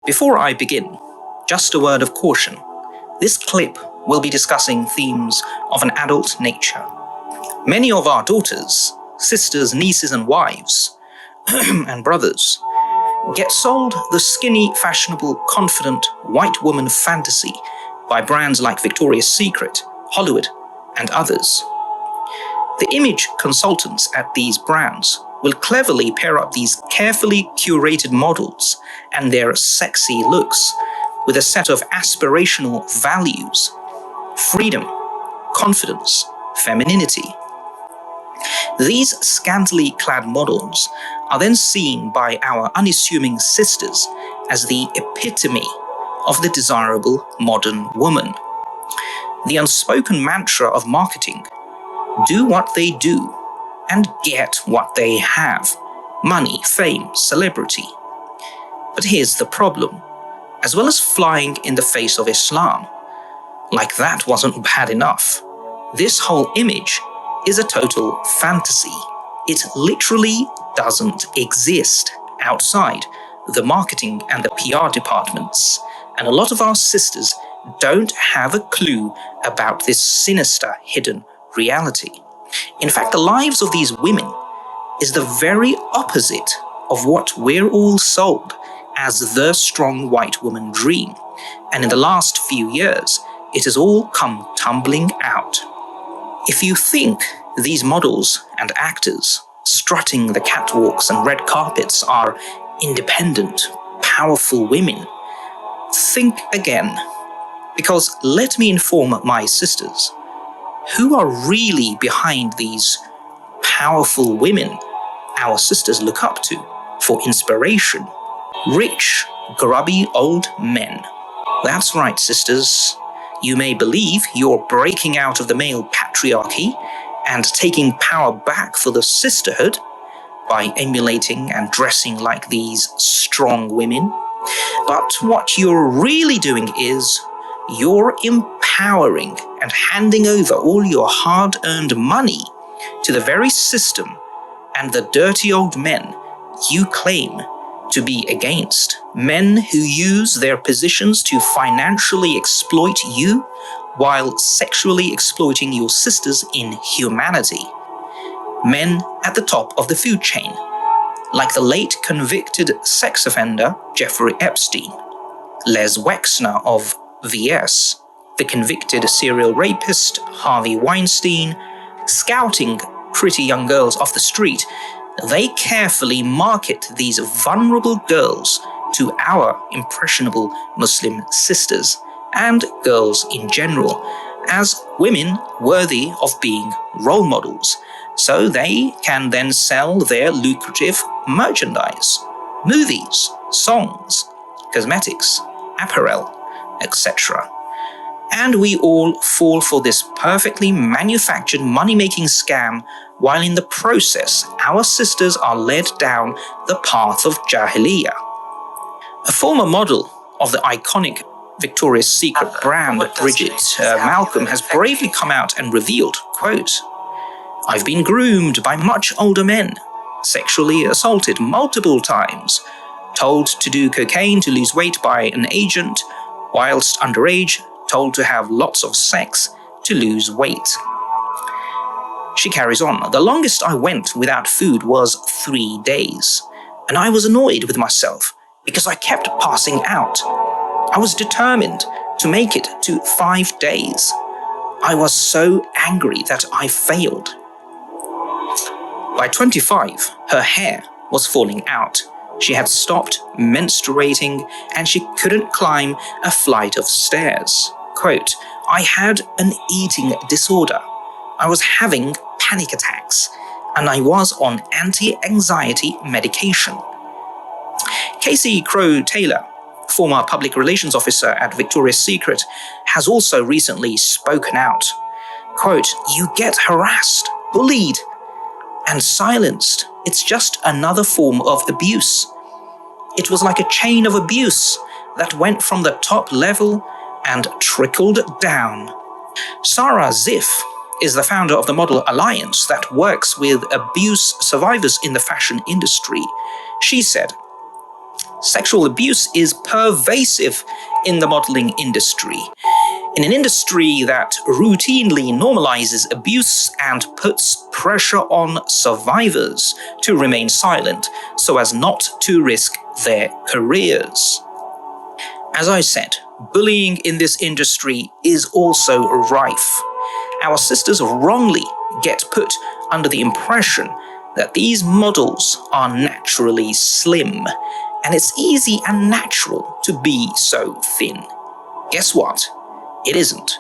Before I begin, just a word of caution. This clip will be discussing themes of an adult nature. Many of our daughters, sisters, nieces and wives, and brothers get sold the skinny, fashionable, confident white woman fantasy by brands like Victoria's Secret, Hollywood, and others. The image consultants at these brands will cleverly pair up these carefully curated models and their sexy looks with a set of aspirational values: freedom, confidence, femininity. These scantily clad models are then seen by our unassuming sisters as the epitome of the desirable modern woman. The unspoken mantra of marketing: do what they do and get what they have: money, fame, celebrity. But here's the problem. As well as flying in the face of Islam, like that wasn't bad enough, this whole image is a total fantasy. It literally doesn't exist outside the marketing and the PR departments, and a lot of our sisters don't have a clue about this sinister hidden reality. In fact, the lives of these women is the very opposite of what we're all sold as the strong white woman dream, and in the last few years, it has all come tumbling out. If you think these models and actors strutting the catwalks and red carpets are independent, powerful women, think again. Because let me inform my sisters, who are really behind these powerful women our sisters look up to for inspiration? Rich, grubby old men. That's right, sisters. You may believe you're breaking out of the male patriarchy and taking power back for the sisterhood by emulating and dressing like these strong women. But what you're really doing is you're empowering and handing over all your hard-earned money to the very system and the dirty old men you claim to be against. Men who use their positions to financially exploit you while sexually exploiting your sisters in humanity. Men at the top of the food chain, like the late convicted sex offender Jeffrey Epstein, Les Wexner of VS, the convicted serial rapist Harvey Weinstein, scouting pretty young girls off the street. They carefully market these vulnerable girls to our impressionable Muslim sisters and girls in general as women worthy of being role models, so they can then sell their lucrative merchandise, movies, songs, cosmetics, apparel, etc. And we all fall for this perfectly manufactured money-making scam, while in the process, our sisters are led down the path of Jahiliyyah. A former model of the iconic Victoria's Secret brand, Bridgette Malcolm, has bravely come out and revealed, quote, "I've been groomed by much older men, sexually assaulted multiple times, told to do cocaine to lose weight by an agent, whilst underage, told to have lots of sex to lose weight." She carries on, "The longest I went without food was 3 days, and I was annoyed with myself because I kept passing out. I was determined to make it to 5 days. I was so angry that I failed." By 25, her hair was falling out. She had stopped menstruating and she couldn't climb a flight of stairs. Quote, "I had an eating disorder. I was having panic attacks and I was on anti-anxiety medication." Casey Crowe-Taylor, former public relations officer at Victoria's Secret, has also recently spoken out. Quote, "You get harassed, bullied, and silenced. It's just another form of abuse. It was like a chain of abuse that went from the top level and trickled down." Sarah Ziff is the founder of the Model Alliance that works with abuse survivors in the fashion industry. She said, Sexual abuse is pervasive in the modeling industry. In an industry that routinely normalizes abuse and puts pressure on survivors to remain silent so as not to risk their careers. As I said, bullying in this industry is also rife. Our sisters wrongly get put under the impression that these models are naturally slim, and it's easy and natural to be so thin. Guess what? It isn't.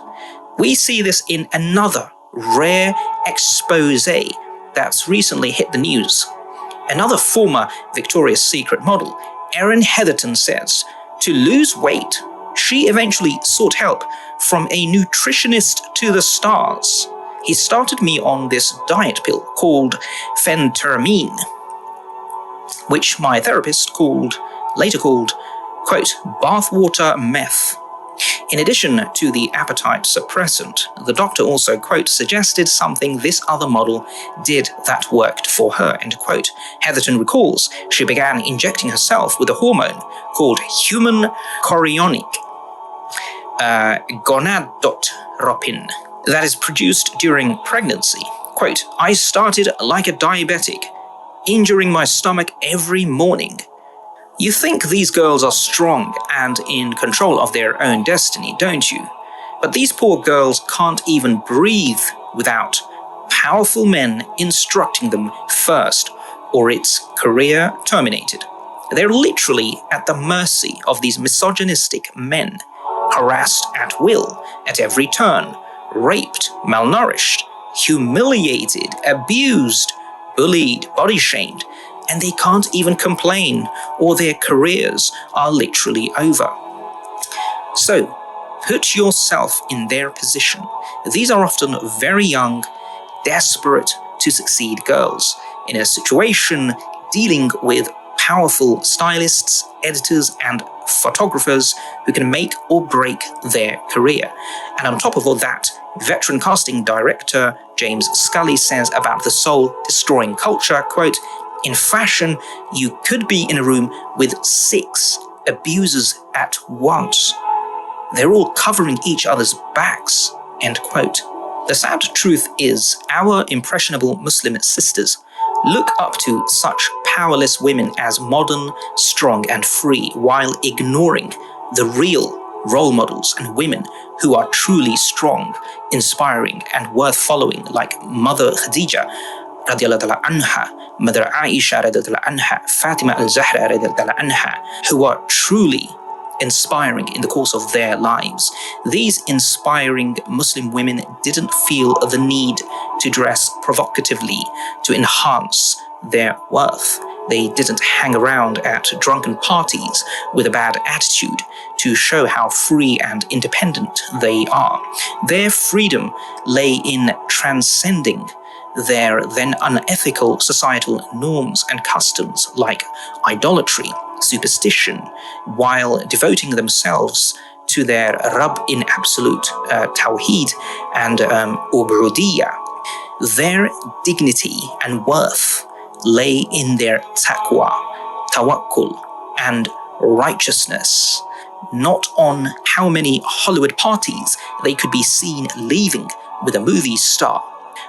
We see this in another rare expose that's recently hit the news. Another former Victoria's Secret model, Erin Heatherton, says to lose weight, she eventually sought help from a nutritionist to the stars. He started me on this diet pill called phentermine, which my therapist later called, quote, bathwater meth. In addition to the appetite suppressant, the doctor also, quote, suggested something this other model did that worked for her, end quote. Heatherton recalls she began injecting herself with a hormone called human chorionic gonadotropin that is produced during pregnancy. Quote, I started like a diabetic, injuring my stomach every morning. You think these girls are strong and in control of their own destiny, don't you? But these poor girls can't even breathe without powerful men instructing them first, or it's career terminated. They're literally at the mercy of these misogynistic men, harassed at will, at every turn, raped, malnourished, humiliated, abused, bullied, body-shamed, and they can't even complain, or their careers are literally over. So, put yourself in their position. These are often very young, desperate to succeed girls in a situation dealing with powerful stylists, editors, and photographers who can make or break their career. And on top of all that, veteran casting director James Scully says about the soul-destroying culture, quote, in fashion, you could be in a room with 6 abusers at once. They're all covering each other's backs, end quote. The sad truth is, our impressionable Muslim sisters look up to such powerless women as modern, strong, and free, while ignoring the real role models and women who are truly strong, inspiring, and worth following, like Mother Khadija radiallahu anha, Mother Aisha radiallahu anha, Fatima al-Zahra radiallahu anha, who are truly inspiring in the course of their lives. These inspiring Muslim women didn't feel the need to dress provocatively to enhance their worth. They didn't hang around at drunken parties with a bad attitude to show how free and independent they are. Their freedom lay in transcending their then unethical societal norms and customs like idolatry, superstition, while devoting themselves to their Rabb in absolute Tawheed and Ubudiyya. Their dignity and worth lay in their taqwa, tawakkul, and righteousness, not on how many Hollywood parties they could be seen leaving with a movie star.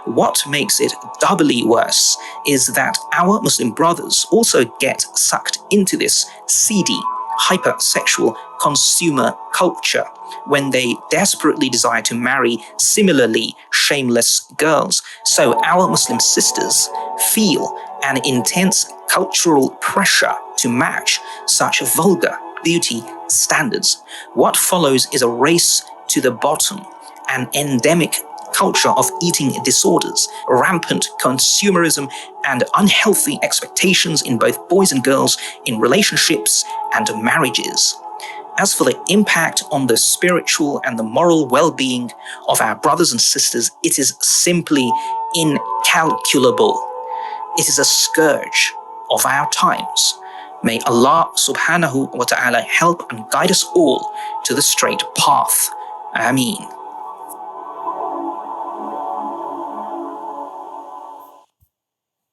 What makes it doubly worse is that our Muslim brothers also get sucked into this seedy, hypersexual consumer culture when they desperately desire to marry similarly shameless girls. So our Muslim sisters feel an intense cultural pressure to match such vulgar beauty standards. What follows is a race to the bottom, an endemic culture of eating disorders, rampant consumerism, and unhealthy expectations in both boys and girls in relationships and marriages. As for the impact on the spiritual and the moral well-being of our brothers and sisters, it is simply incalculable. It is a scourge of our times. May Allah subhanahu wa ta'ala help and guide us all to the straight path. Ameen.